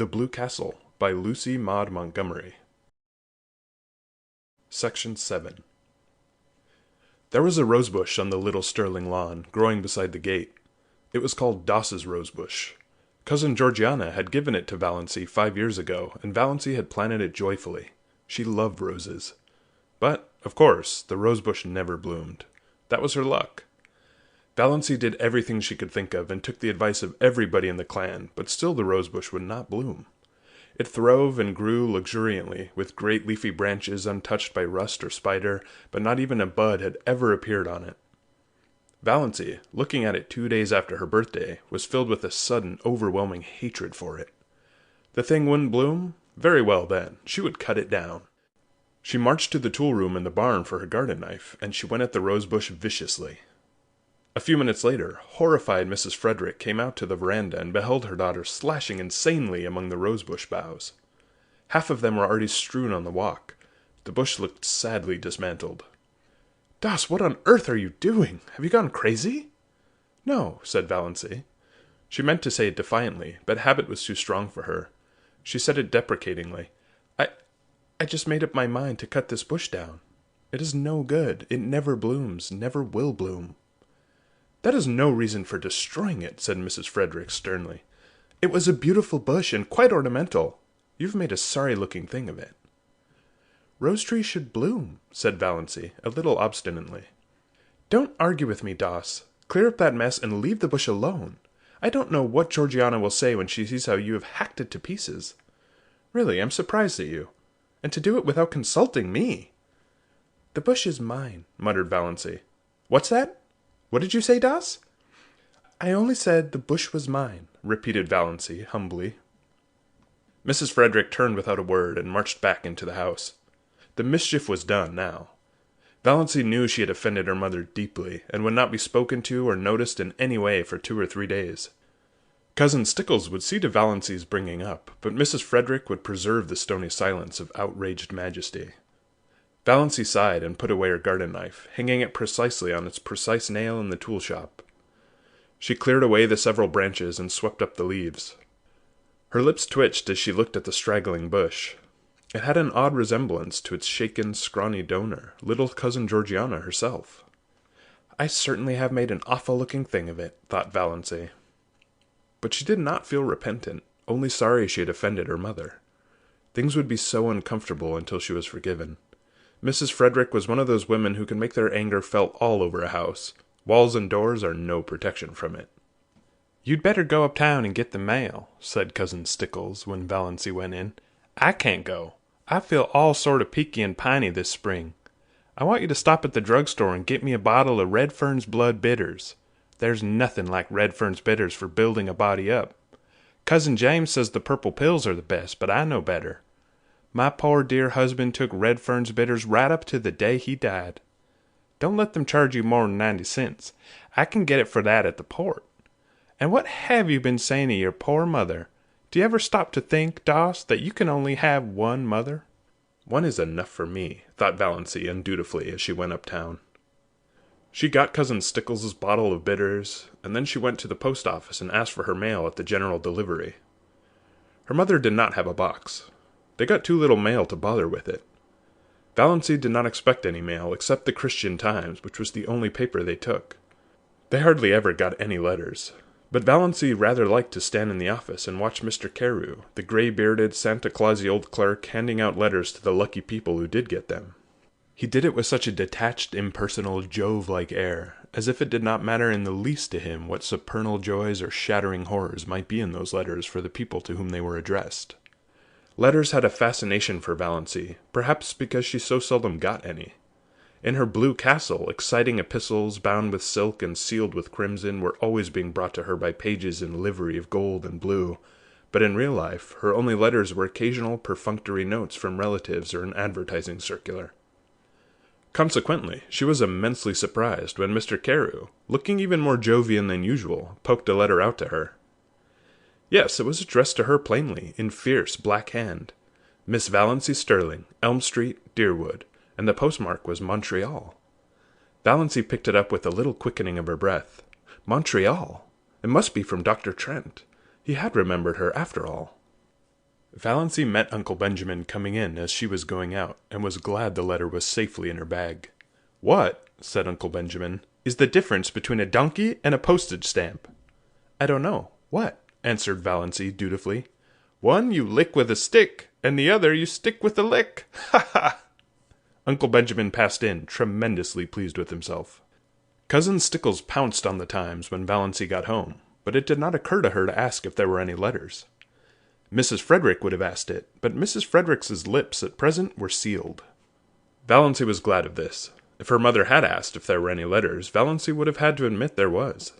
The Blue Castle by Lucy Maud Montgomery. Section 7. There was a rosebush on the little Stirling lawn, growing beside the gate. It was called Doss's rosebush. Cousin Georgiana had given it to Valancy 5 years ago, and Valancy had planted it joyfully. She loved roses. But, of course, the rosebush never bloomed. That was her luck. Valancy did everything she could think of, and took the advice of everybody in the clan, but still the rosebush would not bloom. It throve and grew luxuriantly, with great leafy branches untouched by rust or spider, but not even a bud had ever appeared on it. Valancy, looking at it 2 days after her birthday, was filled with a sudden, overwhelming hatred for it. The thing wouldn't bloom? Very well then, she would cut it down. She marched to the tool room in the barn for her garden knife, and she went at the rosebush viciously. A few minutes later, horrified Mrs. Frederick came out to the veranda and beheld her daughter slashing insanely among the rosebush boughs. Half of them were already strewn on the walk. The bush looked sadly dismantled. "Doss, what on earth are you doing? Have you gone crazy?" "No," said Valancy. She meant to say it defiantly, but habit was too strong for her. She said it deprecatingly. I just made up my mind to cut this bush down. It is no good. It never blooms, never will bloom." "That is no reason for destroying it," said Mrs. Frederick sternly. "It was a beautiful bush and quite ornamental. You've made a sorry-looking thing of it." "Rose trees should bloom," said Valancy, a little obstinately. "Don't argue with me, Doss. Clear up that mess and leave the bush alone. I don't know what Georgiana will say when she sees how you have hacked it to pieces. Really, I'm surprised at you. And to do it without consulting me." "The bush is mine," muttered Valancy. "What's that? What did you say, Doss?" "I only said the bush was mine," repeated Valancy humbly. Mrs. Frederick turned without a word and marched back into the house. The mischief was done now. Valancy knew she had offended her mother deeply, and would not be spoken to or noticed in any way for 2 or 3 days. Cousin Stickles would see to Valancy's bringing up, but Mrs. Frederick would preserve the stony silence of outraged majesty. Valancy sighed and put away her garden knife, hanging it precisely on its precise nail in the tool shop. She cleared away the several branches and swept up the leaves. Her lips twitched as she looked at the straggling bush. It had an odd resemblance to its shaken, scrawny donor, little cousin Georgiana herself. "I certainly have made an awful-looking thing of it," thought Valancy. But she did not feel repentant, only sorry she had offended her mother. Things would be so uncomfortable until she was forgiven. Mrs. Frederick was one of those women who can make their anger felt all over a house. Walls and doors are no protection from it. "You'd better go uptown and get the mail," said Cousin Stickles when Valancy went in. "I can't go. I feel all sort of peaky and piney this spring. I want you to stop at the drugstore and get me a bottle of Redfern's Blood Bitters. There's nothing like Redfern's Bitters for building a body up. Cousin James says the purple pills are the best, but I know better. My poor dear husband took Redfern's Bitters right up to the day he died. Don't let them charge you more than 90 cents. I can get it for that at the port. And what have you been saying to your poor mother? Do you ever stop to think, Doss, that you can only have one mother?" "One is enough for me," thought Valancy undutifully as she went uptown. She got Cousin Stickles' bottle of bitters, and then she went to the post office and asked for her mail at the general delivery. Her mother did not have a box. They got too little mail to bother with it. Valancy did not expect any mail except the Christian Times, which was the only paper they took. They hardly ever got any letters, but Valancy rather liked to stand in the office and watch Mr. Carew, the gray-bearded, Santa Clausy old clerk, handing out letters to the lucky people who did get them. He did it with such a detached, impersonal, Jove-like air, as if it did not matter in the least to him what supernal joys or shattering horrors might be in those letters for the people to whom they were addressed. Letters had a fascination for Valancy, perhaps because she so seldom got any. In her blue castle, exciting epistles, bound with silk and sealed with crimson, were always being brought to her by pages in livery of gold and blue, but in real life, her only letters were occasional perfunctory notes from relatives or an advertising circular. Consequently, she was immensely surprised when Mr. Carew, looking even more Jovian than usual, poked a letter out to her. Yes, it was addressed to her plainly, in fierce black hand. Miss Valancy Stirling, Elm Street, Deerwood, and the postmark was Montreal. Valancy picked it up with a little quickening of her breath. Montreal! It must be from Dr. Trent. He had remembered her after all. Valancy met Uncle Benjamin coming in as she was going out, and was glad the letter was safely in her bag. "What," said Uncle Benjamin, "is the difference between a donkey and a postage stamp?" "I don't know. What?" answered Valancy dutifully. "One you lick with a stick, and the other you stick with a lick. Ha ha!" Uncle Benjamin passed in, tremendously pleased with himself. Cousin Stickles pounced on the Times when Valancy got home, but it did not occur to her to ask if there were any letters. Mrs. Frederick would have asked it, but Mrs. Frederick's lips at present were sealed. Valancy was glad of this. If her mother had asked if there were any letters, Valancy would have had to admit there was.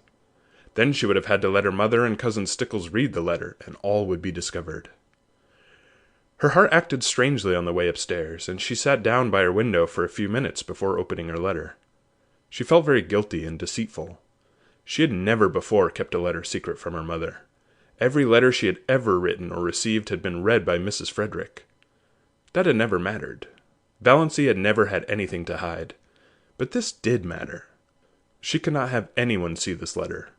Then she would have had to let her mother and Cousin Stickles read the letter, and all would be discovered. Her heart acted strangely on the way upstairs, and she sat down by her window for a few minutes before opening her letter. She felt very guilty and deceitful. She had never before kept a letter secret from her mother. Every letter she had ever written or received had been read by Mrs. Frederick. That had never mattered. Valancy had never had anything to hide. But this did matter. She could not have anyone see this letter.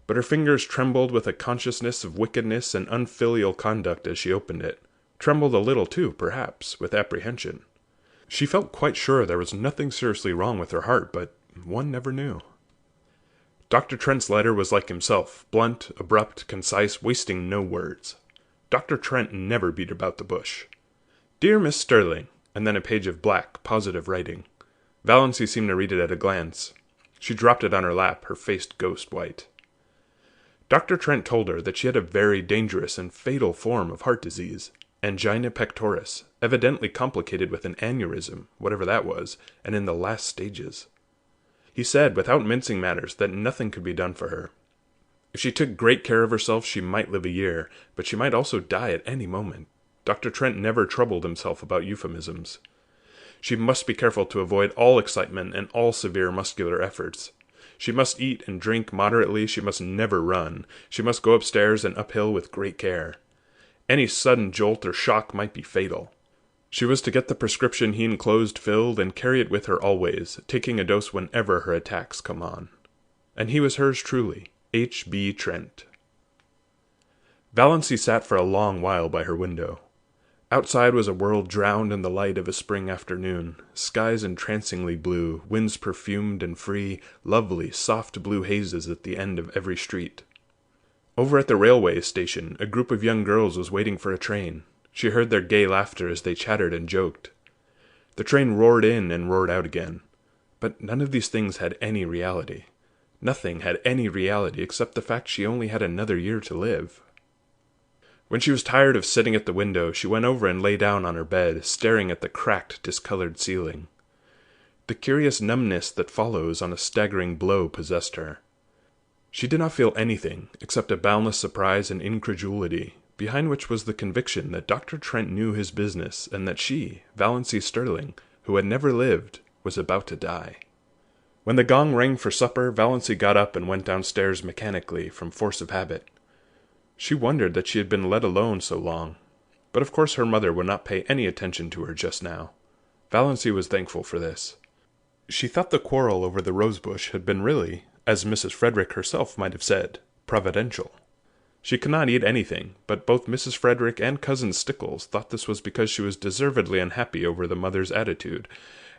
But her fingers trembled with a consciousness of wickedness and unfilial conduct as she opened it. Trembled a little, too, perhaps, with apprehension. She felt quite sure there was nothing seriously wrong with her heart, but one never knew. Dr. Trent's letter was like himself, blunt, abrupt, concise, wasting no words. Dr. Trent never beat about the bush. "Dear Miss Stirling," and then a page of black, positive writing. Valancy seemed to read it at a glance. She dropped it on her lap, her face ghost white. Dr. Trent told her that she had a very dangerous and fatal form of heart disease, angina pectoris, evidently complicated with an aneurysm, whatever that was, and in the last stages. He said, without mincing matters, that nothing could be done for her. If she took great care of herself, she might live a year, but she might also die at any moment. Dr. Trent never troubled himself about euphemisms. She must be careful to avoid all excitement and all severe muscular efforts. She must eat and drink moderately, she must never run. She must go upstairs and uphill with great care. Any sudden jolt or shock might be fatal. She was to get the prescription he enclosed filled and carry it with her always, taking a dose whenever her attacks come on. And he was hers truly, H. B. Trent. Valancy sat for a long while by her window. Outside was a world drowned in the light of a spring afternoon, skies entrancingly blue, winds perfumed and free, lovely, soft blue hazes at the end of every street. Over at the railway station, a group of young girls was waiting for a train. She heard their gay laughter as they chattered and joked. The train roared in and roared out again. But none of these things had any reality. Nothing had any reality except the fact she only had another year to live. When she was tired of sitting at the window, she went over and lay down on her bed, staring at the cracked, discolored ceiling. The curious numbness that follows on a staggering blow possessed her. She did not feel anything except a boundless surprise and incredulity, behind which was the conviction that Dr. Trent knew his business, and that she, Valancy Stirling, who had never lived, was about to die. When the gong rang for supper, Valancy got up and went downstairs mechanically, from force of habit. She wondered that she had been let alone so long, but of course her mother would not pay any attention to her just now. Valancy was thankful for this. She thought the quarrel over the rosebush had been really, as Mrs. Frederick herself might have said, providential. She could not eat anything, but both Mrs. Frederick and Cousin Stickles thought this was because she was deservedly unhappy over the mother's attitude,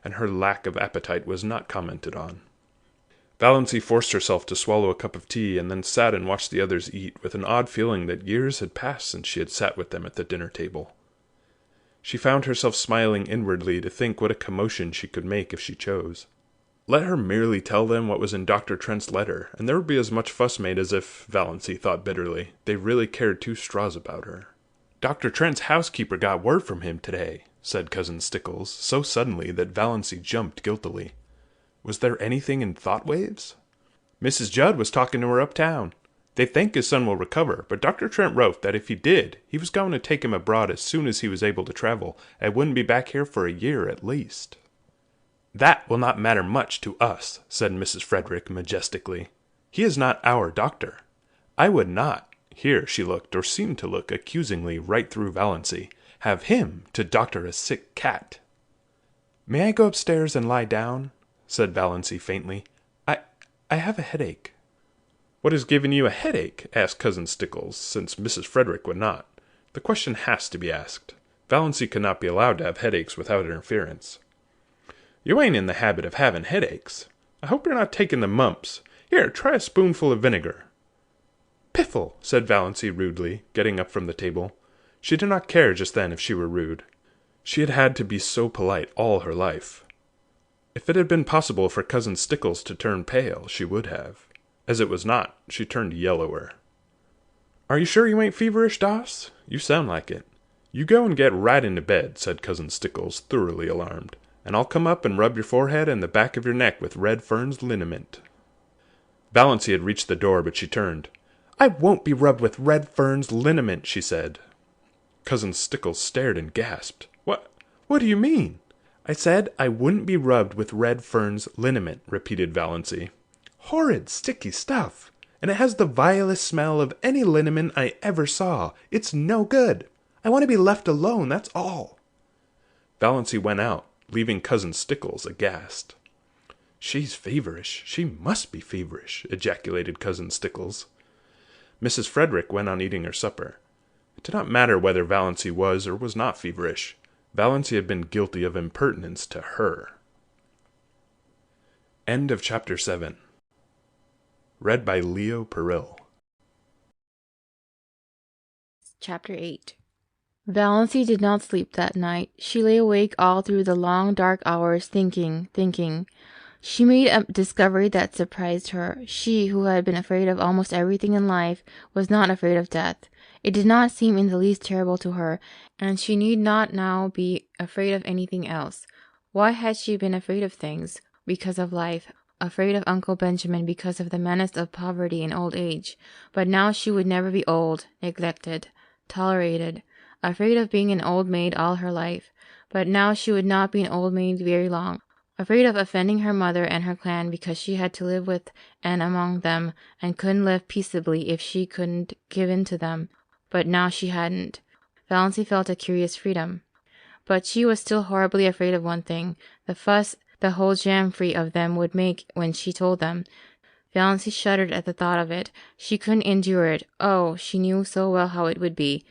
and her lack of appetite was not commented on. Valancy forced herself to swallow a cup of tea, and then sat and watched the others eat, with an odd feeling that years had passed since she had sat with them at the dinner table. She found herself smiling inwardly to think what a commotion she could make if she chose. Let her merely tell them what was in Dr. Trent's letter, and there would be as much fuss made as if, Valancy thought bitterly, they really cared two straws about her. "Dr. Trent's housekeeper got word from him today," said Cousin Stickles, so suddenly that Valancy jumped guiltily. Was there anything in thought waves? "Mrs. Judd was talking to her uptown. They think his son will recover, but Dr. Trent wrote that if he did, he was going to take him abroad as soon as he was able to travel, and wouldn't be back here for a year at least." "That will not matter much to us," said Mrs. Frederick majestically. "He is not our doctor. I would not," here she looked, or seemed to look, accusingly right through Valancy, "have him to doctor a sick cat." "May I go upstairs and lie down?" said Valancy faintly. I have a headache." "What has given you a headache?" asked Cousin Stickles, since Mrs. Frederick would not. The question has to be asked. Valancy could not be allowed to have headaches without interference. "You ain't in the habit of having headaches. I hope you're not taking the mumps. Here, try a spoonful of vinegar." "Piffle!" said Valancy rudely, getting up from the table. She did not care just then if she were rude. She had had to be so polite all her life. If it had been possible for Cousin Stickles to turn pale, she would have. As it was not, she turned yellower. "Are you sure you ain't feverish, Doss? You sound like it." "You go and get right into bed," said Cousin Stickles, thoroughly alarmed, "and I'll come up and rub your forehead and the back of your neck with Red Fern's liniment." Valancy had reached the door, but she turned. "I won't be rubbed with Red Fern's liniment," she said. Cousin Stickles stared and gasped. What do you mean?" "I said I wouldn't be rubbed with Red Fern's liniment," repeated Valancy. "Horrid, sticky stuff! And it has the vilest smell of any liniment I ever saw. It's no good. I want to be left alone, that's all." Valancy went out, leaving Cousin Stickles aghast. "She's feverish. She must be feverish," ejaculated Cousin Stickles. Mrs. Frederick went on eating her supper. It did not matter whether Valancy was or was not feverish. Valancy had been guilty of impertinence to her. End of Chapter 7. Read by Leo Peril. Chapter 8. Valancy did not sleep that night. She lay awake all through the long dark hours, thinking. She made a discovery that surprised her. She, who had been afraid of almost everything in life, was not afraid of death. It did not seem in the least terrible to her, and she need not now be afraid of anything else. Why had she been afraid of things? Because of life. Afraid of Uncle Benjamin because of the menace of poverty and old age. But now she would never be old, neglected, tolerated. Afraid of being an old maid all her life. But now she would not be an old maid very long. Afraid of offending her mother and her clan because she had to live with and among them and couldn't live peaceably if she couldn't give in to them. But now she hadn't. Valancy felt a curious freedom. But she was still horribly afraid of one thing, the fuss the whole jamfree of them would make when she told them. Valancy shuddered at the thought of it. She couldn't endure it. Oh, she knew so well how it would be.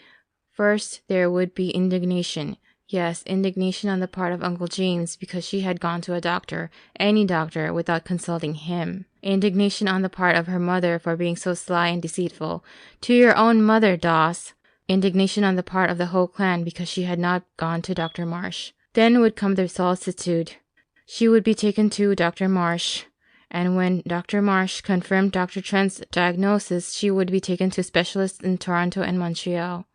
First, there would be indignation. Yes, indignation on the part of Uncle James because she had gone to a doctor, any doctor, without consulting him. Indignation on the part of her mother for being so sly and deceitful. To your own mother, Doss. Indignation on the part of the whole clan because she had not gone to Dr. Marsh. Then would come the solicitude. She would be taken to Dr. Marsh, and when Dr. Marsh confirmed Dr. Trent's diagnosis, she would be taken to specialists in Toronto and Montreal.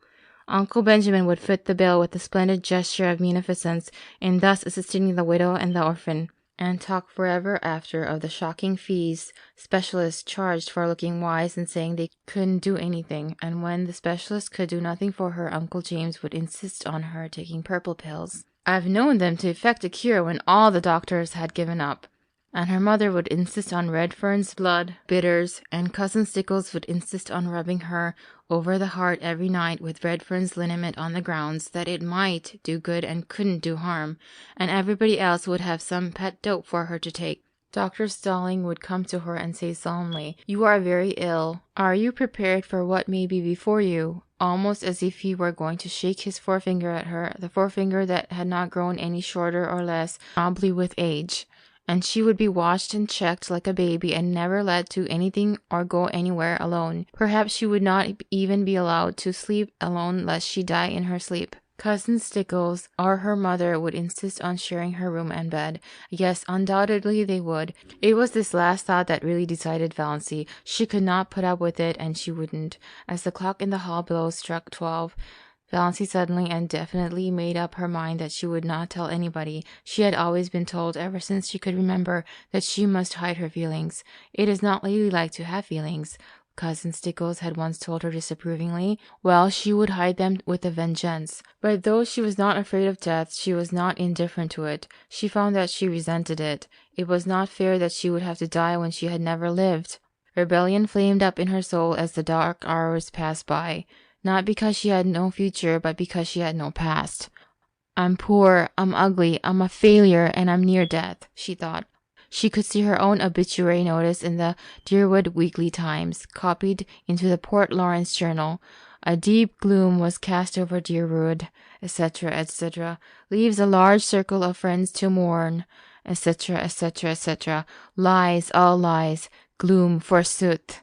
Uncle Benjamin would fit the bill with a splendid gesture of munificence in thus assisting the widow and the orphan, and talk forever after of the shocking fees specialists charged for looking wise and saying they couldn't do anything, and when the specialist could do nothing for her, Uncle James would insist on her taking purple pills. I've known them to effect a cure when all the doctors had given up. And her mother would insist on Red Fern's blood, bitters, and Cousin Stickles would insist on rubbing her over the heart every night with Red Fern's liniment on the grounds that it might do good and couldn't do harm, and everybody else would have some pet dope for her to take. Dr. Stirling would come to her and say solemnly, "You are very ill. Are you prepared for what may be before you?" Almost as if he were going to shake his forefinger at her, the forefinger that had not grown any shorter or less knobbly with age. And she would be watched and checked like a baby and never let do anything or go anywhere alone. Perhaps she would not even be allowed to sleep alone lest she die in her sleep. Cousin Stickles or her mother would insist on sharing her room and bed. Yes, undoubtedly they would. It was this last thought that really decided Valancy. She could not put up with it, and she wouldn't. As the clock in the hall below struck 12, Valancy suddenly and definitely made up her mind that she would not tell anybody. She had always been told, ever since she could remember, that she must hide her feelings. It is not ladylike to have feelings. Cousin Stickles had once told her disapprovingly. Well, she would hide them with a vengeance. But though she was not afraid of death, she was not indifferent to it. She found that she resented it. It was not fair that she would have to die when she had never lived. Rebellion flamed up in her soul as the dark hours passed by. Not because she had no future, but because she had no past. "I'm poor, I'm ugly, I'm a failure, and I'm near death," she thought. She could see her own obituary notice in the Deerwood Weekly Times, copied into the Port Lawrence Journal. A deep gloom was cast over dear Rude, etc., etc. Leaves a large circle of friends to mourn, etc., etc., etc. Lies, all lies. Gloom, forsooth.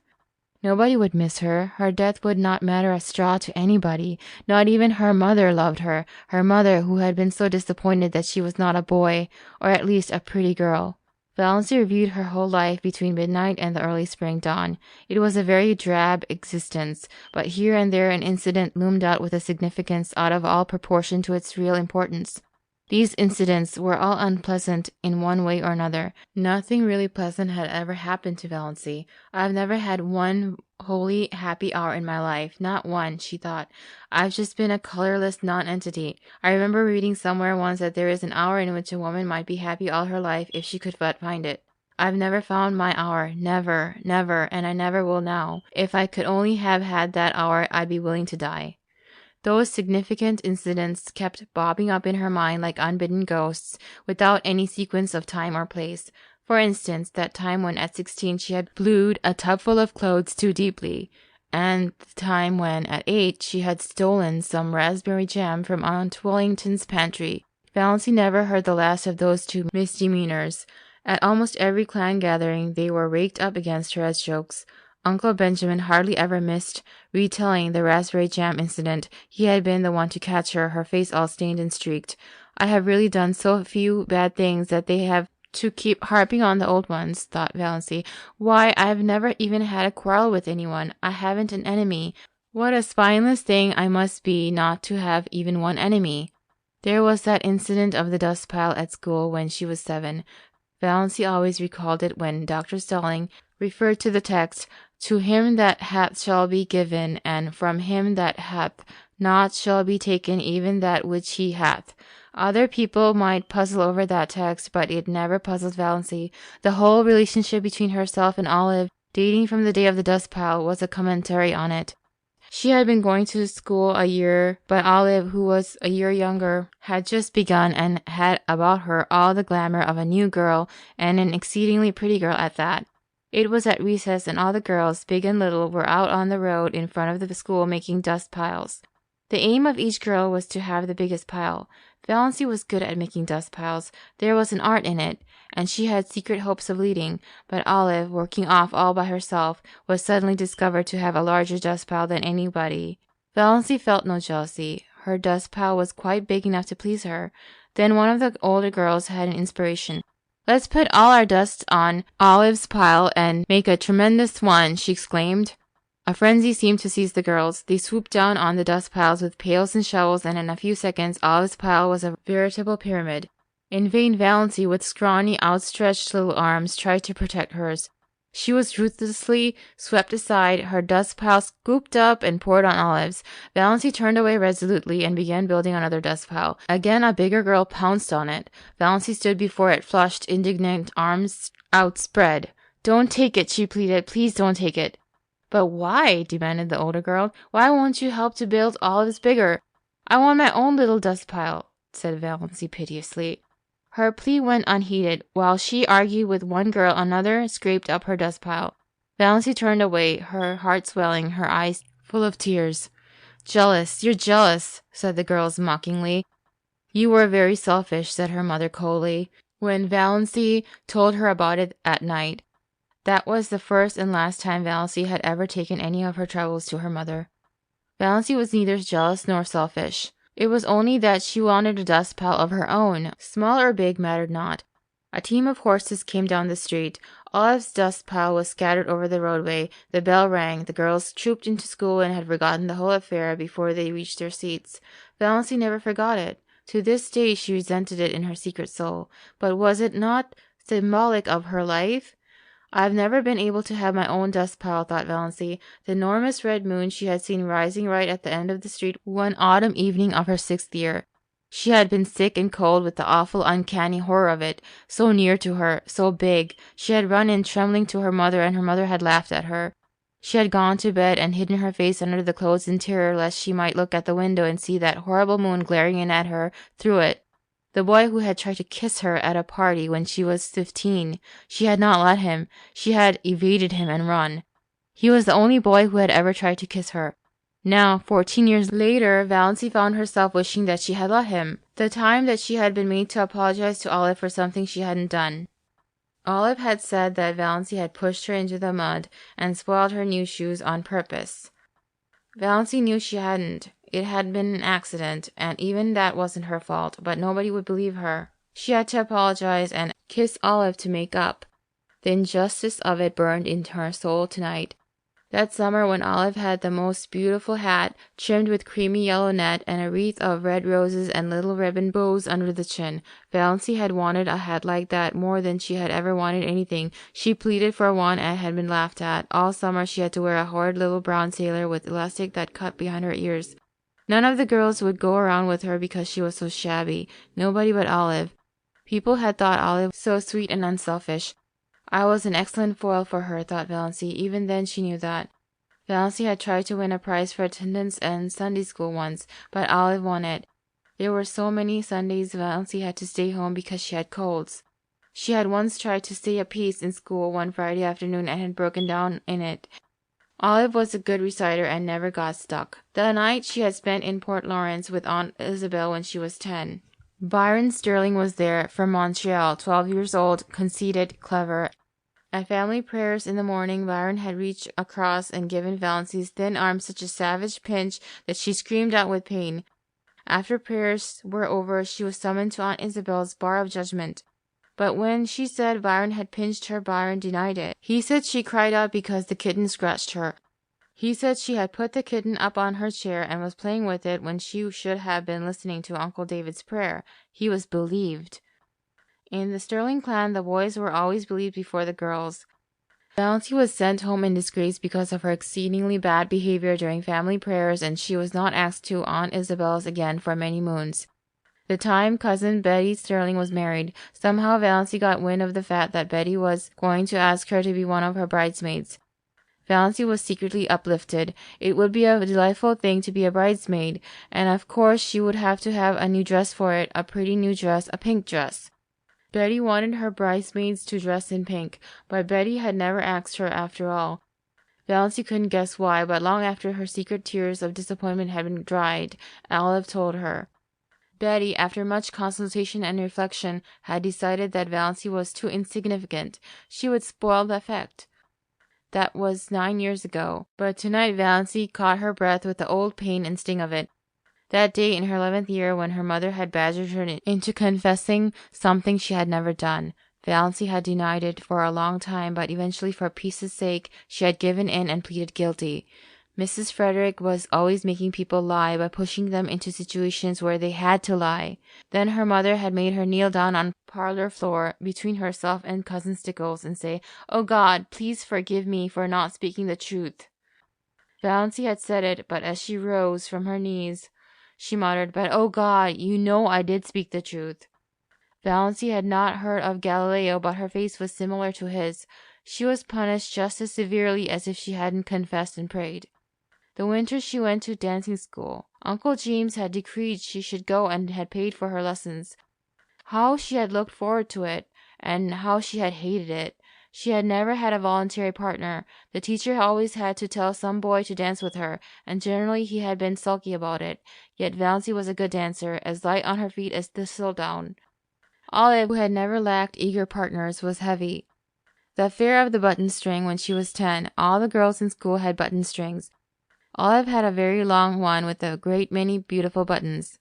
Nobody would miss her. Her death would not matter a straw to anybody. Not even her mother loved her. Her mother, who had been so disappointed that she was not a boy, or at least a pretty girl. Valancy reviewed her whole life between midnight and the early spring dawn. It was a very drab existence, but here and there an incident loomed out with a significance out of all proportion to its real importance. These incidents were all unpleasant in one way or another. Nothing really pleasant had ever happened to Valancy. I have never had one wholly happy hour in my life. Not one, she thought. I've just been a colorless non-entity. I remember reading somewhere once that there is an hour in which a woman might be happy all her life if she could but find it. I've never found my hour. Never, never, and I never will now. If I could only have had that hour, I'd be willing to die. Those significant incidents kept bobbing up in her mind like unbidden ghosts, without any sequence of time or place. For instance, that time when at 16 she had blued a tubful of clothes too deeply, and the time when at 8 she had stolen some raspberry jam from Aunt Wellington's pantry. Valancy never heard the last of those two misdemeanors. At almost every clan gathering they were raked up against her as jokes. Uncle Benjamin hardly ever missed retelling the raspberry jam incident. He had been the one to catch her face all stained and streaked. I have really done so few bad things that they have to keep harping on the old ones, thought Valancy. Why, I've never even had a quarrel with anyone. I haven't an enemy. What a spineless thing I must be not to have even one enemy. There was that incident of the dust pile at school when she was 7. Valancy always recalled it when Dr. Stirling referred to the text, "To him that hath shall be given, and from him that hath not shall be taken even that which he hath." Other people might puzzle over that text, but it never puzzled Valancy. The whole relationship between herself and Olive, dating from the day of the dust pile, was a commentary on it. She had been going to school a year, but Olive, who was a year younger, had just begun and had about her all the glamour of a new girl, and an exceedingly pretty girl at that. It was at recess, and all the girls, big and little, were out on the road in front of the school making dust piles. The aim of each girl was to have the biggest pile. Valancy was good at making dust piles. There was an art in it, and she had secret hopes of leading, but Olive, working off all by herself, was suddenly discovered to have a larger dust pile than anybody. Valancy felt no jealousy. Her dust pile was quite big enough to please her. Then one of the older girls had an inspiration. "Let's put all our dust on Olive's pile and make a tremendous one," she exclaimed. A frenzy seemed to seize the girls. They swooped down on the dust piles with pails and shovels, and in a few seconds Olive's pile was a veritable pyramid. In vain Valancy, with scrawny, outstretched little arms, tried to protect hers. She was ruthlessly swept aside, her dust pile scooped up and poured on Olive's. Valancy turned away resolutely and began building another dust pile. Again a bigger girl pounced on it. Valancy stood before it, flushed, indignant, arms outspread. "Don't take it," she pleaded. "Please don't take it." "But why?" demanded the older girl. "Why won't you help to build Olive's bigger?" "I want my own little dust pile," said Valancy piteously. Her plea went unheeded. While she argued with one girl, another scraped up her dust pile. Valancy turned away, her heart swelling, her eyes full of tears. "Jealous, you're jealous," said the girls mockingly. "You were very selfish," said her mother coldly, when Valancy told her about it at night. That was the first and last time Valancy had ever taken any of her troubles to her mother. Valancy was neither jealous nor selfish. It was only that she wanted a dust pile of her own. Small or big mattered not. A team of horses came down the street. Olive's dust pile was scattered over the roadway. The bell rang. The girls trooped into school and had forgotten the whole affair before they reached their seats. Valancy never forgot it. To this day she resented it in her secret soul. But was it not symbolic of her life? "I've never been able to have my own dust pile," thought Valancy. The enormous red moon she had seen rising right at the end of the street one autumn evening of her 6th year. She had been sick and cold with the awful uncanny horror of it, so near to her, so big. She had run in trembling to her mother, and her mother had laughed at her. She had gone to bed and hidden her face under the clothes in terror lest she might look at the window and see that horrible moon glaring in at her through it. The boy who had tried to kiss her at a party when she was 15. She had not let him. She had evaded him and run. He was the only boy who had ever tried to kiss her. Now, 14 years later, Valancy found herself wishing that she had let him. The time that she had been made to apologize to Olive for something she hadn't done. Olive had said that Valancy had pushed her into the mud and spoiled her new shoes on purpose. Valancy knew she hadn't. It had been an accident, and even that wasn't her fault, but nobody would believe her. She had to apologize and kiss Olive to make up. The injustice of it burned into her soul tonight. That summer when Olive had the most beautiful hat, trimmed with creamy yellow net and a wreath of red roses and little ribbon bows under the chin, Valancy had wanted a hat like that more than she had ever wanted anything. She pleaded for one and had been laughed at. All summer she had to wear a horrid little brown sailor with elastic that cut behind her ears. None of the girls would go around with her because she was so shabby. Nobody but Olive. People had thought Olive so sweet and unselfish. I was an excellent foil for her, thought Valancy. Even then she knew that. Valancy had tried to win a prize for attendance in Sunday school once, but Olive won it. There were so many Sundays Valancy had to stay home because she had colds. She had once tried to stay a piece in school one Friday afternoon and had broken down in it. Olive was a good reciter and never got stuck. The night she had spent in Port Lawrence with Aunt Isabel when she was 10. Byron Stirling was there, from Montreal, 12 years old, conceited, clever. At family prayers in the morning, Byron had reached across and given Valancy's thin arm such a savage pinch that she screamed out with pain. After prayers were over, she was summoned to Aunt Isabel's bar of judgment. But when she said Byron had pinched her, Byron denied it. He said she cried out because the kitten scratched her. He said she had put the kitten up on her chair and was playing with it when she should have been listening to Uncle David's prayer. He was believed. In the Stirling clan, the boys were always believed before the girls. Valancy was sent home in disgrace because of her exceedingly bad behavior during family prayers, and she was not asked to Aunt Isabel's again for many moons. The time cousin Betty Stirling was married, somehow Valancy got wind of the fact that Betty was going to ask her to be one of her bridesmaids. Valancy was secretly uplifted. It would be a delightful thing to be a bridesmaid, and of course she would have to have a new dress for it, a pretty new dress, a pink dress. Betty wanted her bridesmaids to dress in pink, but Betty had never asked her after all. Valancy couldn't guess why, but long after her secret tears of disappointment had been dried, Olive told her. Betty, after much consultation and reflection, had decided that Valancy was too insignificant. She would spoil the effect. That was 9 years ago, but tonight Valancy caught her breath with the old pain and sting of it. That day in her 11th year when her mother had badgered her into confessing something she had never done. Valancy had denied it for a long time, but eventually for peace's sake she had given in and pleaded guilty. Mrs. Frederick was always making people lie by pushing them into situations where they had to lie. Then her mother had made her kneel down on parlor floor between herself and Cousin Stickles and say, "Oh God, please forgive me for not speaking the truth." Valancy had said it, but as she rose from her knees, she muttered, "But oh God, you know I did speak the truth." Valancy had not heard of Galileo, but her face was similar to his. She was punished just as severely as if she hadn't confessed and prayed. The winter she went to dancing school. Uncle James had decreed she should go and had paid for her lessons. How she had looked forward to it, and how she had hated it. She had never had a voluntary partner. The teacher always had to tell some boy to dance with her, and generally he had been sulky about it. Yet Valancy was a good dancer, as light on her feet as thistledown. Olive, who had never lacked eager partners, was heavy. The affair of the button string when she was 10, all the girls in school had button strings. Olive had a very long one with a great many beautiful buttons.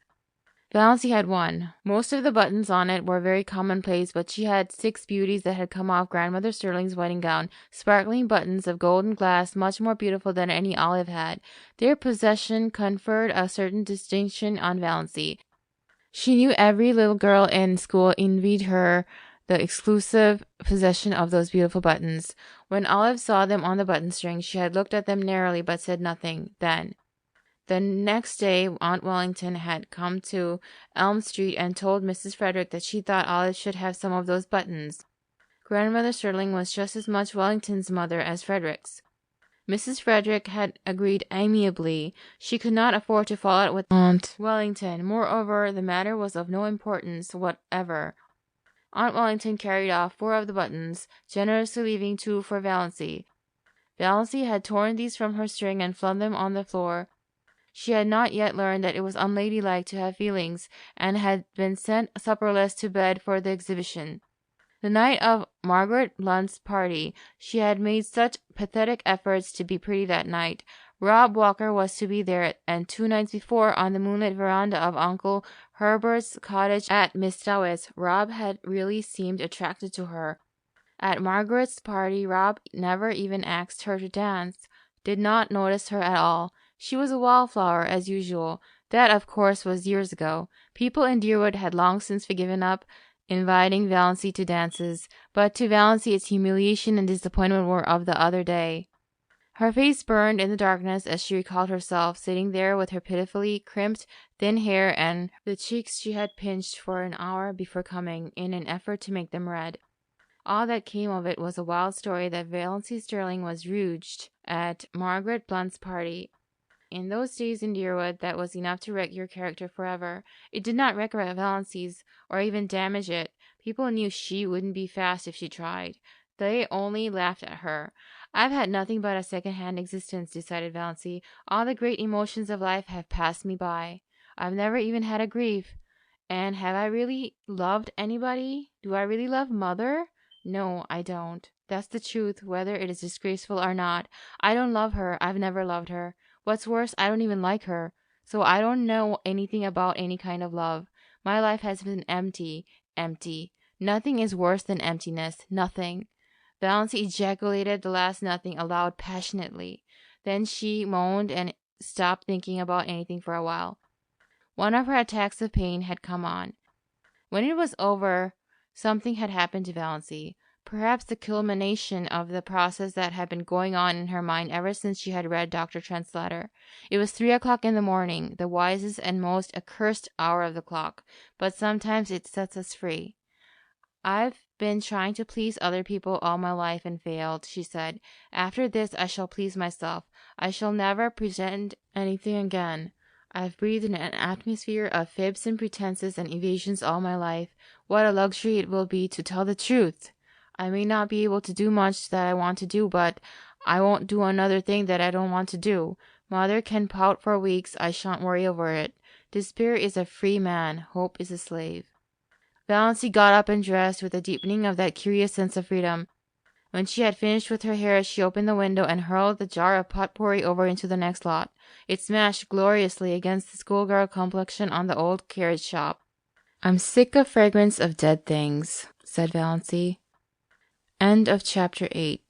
Valancy had one. Most of the buttons on it were very commonplace, but she had 6 beauties that had come off Grandmother Stirling's wedding gown, sparkling buttons of golden glass, much more beautiful than any Olive had. Their possession conferred a certain distinction on Valancy. She knew every little girl in school envied her the exclusive possession of those beautiful buttons. When Olive saw them on the button string, she had looked at them narrowly but said nothing then. The next day, Aunt Wellington had come to Elm Street and told Mrs. Frederick that she thought Olive should have some of those buttons. Grandmother Stirling was just as much Wellington's mother as Frederick's. Mrs. Frederick had agreed amiably. She could not afford to fall out with Aunt Wellington. Moreover, the matter was of no importance whatever. Aunt Wellington carried off 4 of the buttons, generously leaving 2 for Valancy. Valancy had torn these from her string and flung them on the floor. She had not yet learned that it was unladylike to have feelings, and had been sent supperless to bed for the exhibition. The night of Margaret Blunt's party, she had made such pathetic efforts to be pretty that night. Rob Walker was to be there, and 2 nights before, on the moonlit veranda of Uncle Herbert's cottage at Miss Stowett's, Rob had really seemed attracted to her. At Margaret's party, Rob never even asked her to dance, did not notice her at all. She was a wallflower, as usual. That, of course, was years ago. People in Deerwood had long since given up inviting Valancy to dances, but to Valancy its humiliation and disappointment were of the other day. Her face burned in the darkness as she recalled herself sitting there with her pitifully crimped thin hair and the cheeks she had pinched for an hour before coming, in an effort to make them red. All that came of it was a wild story that Valancy Stirling was rouged at Margaret Blunt's party. In those days in Deerwood, that was enough to wreck your character forever. It did not wreck Valancy's, or even damage it. People knew she wouldn't be fast if she tried. They only laughed at her. I've had nothing but a second-hand existence, decided Valancy. All the great emotions of life have passed me by. I've never even had a grief. And have I really loved anybody? Do I really love Mother? No, I don't. That's the truth, whether it is disgraceful or not. I don't love her. I've never loved her. What's worse, I don't even like her. So I don't know anything about any kind of love. My life has been empty, empty. Nothing is worse than emptiness. Nothing. Valancy ejaculated the last nothing aloud passionately. Then she moaned and stopped thinking about anything for a while. One of her attacks of pain had come on. When it was over, something had happened to Valancy. Perhaps the culmination of the process that had been going on in her mind ever since she had read Dr. Trent's letter. It was 3 o'clock in the morning, the wisest and most accursed hour of the clock, but sometimes it sets us free. I've been trying to please other people all my life and failed, she said. After this I shall please myself. I shall never pretend anything again. I've breathed in an atmosphere of fibs and pretenses and evasions all my life. What a luxury it will be to tell the truth! I may not be able to do much that I want to do, but I won't do another thing that I don't want to do. Mother can pout for weeks. I shan't worry over it. Despair is a free man. Hope is a slave. Valancy got up and dressed with a deepening of that curious sense of freedom. When she had finished with her hair, she opened the window and hurled the jar of potpourri over into the next lot. It smashed gloriously against the schoolgirl complexion on the old carriage shop. "I'm sick of fragrance of dead things," said Valancy. End of chapter 8.